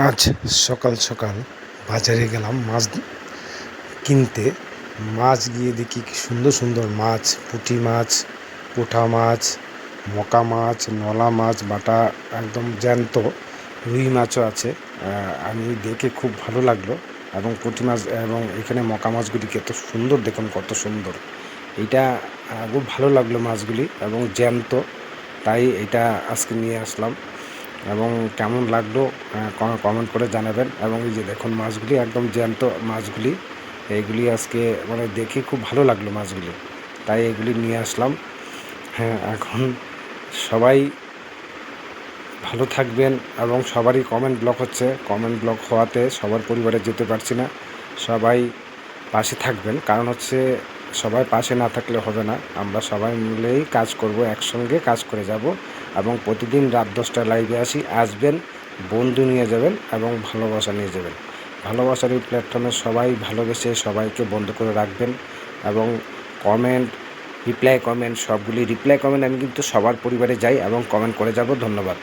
আজ সকাল সকাল বাজারে গেলাম মাছ কিনতে। মাছ গিয়ে দেখি কি সুন্দর সুন্দর মাছ, পুঁটি মাছ, পোঠা মাছ, মকা মাছ, নলা মাছ বাটা, একদম জ্যান্ত রুই মাছও আছে। আমি দেখে খুব ভালো লাগলো। এবং পুঁটি মাছ এবং এখানে মকা মাছগুলি কত সুন্দর, দেখুন কত সুন্দর। এইটা খুব ভালো লাগলো মাছগুলি এবং জ্যান্ত, তাই এটা আজকে নিয়ে আসলাম। এবং কেমন লাগলো কমেন্ট করে জানাবেন। এবং এই যে দেখুন মাছগুলি একদম জ্যান্ত মাছগুলি, এইগুলি আজকে মানে দেখে খুব ভালো লাগলো মাছগুলি, তাই এগুলি নিয়ে আসলাম। হ্যাঁ, এখন সবাই ভালো থাকবেন এবং সবারই কমেন্ট ব্লক হচ্ছে। কমেন্ট ব্লক হওয়াতে সবার পরিবারে যেতে পারছি না। সবাই পাশে থাকবেন, কারণ হচ্ছে সবাই পাশে না থাকলে হবে না। আমরা সবাই মিলেই কাজ করব, একসঙ্গে কাজ করে যাব। এবং প্রতিদিন রাত 10টায় লাইভে আসবেন, বন্ধু নিয়ে যাবেন এবং ভালোবাসা নিয়ে যাবেন। ভালোবাসার এই প্ল্যাটফর্মে সবাই ভালোবেসে সবাইকে বন্ধ করে রাখবেন। এবং কমেন্ট, রিপ্লাই কমেন্ট, সবগুলি রিপ্লাই কমেন্ট আমি কিন্তু সবার পরিবারে যাই এবং কমেন্ট করে যাব। ধন্যবাদ।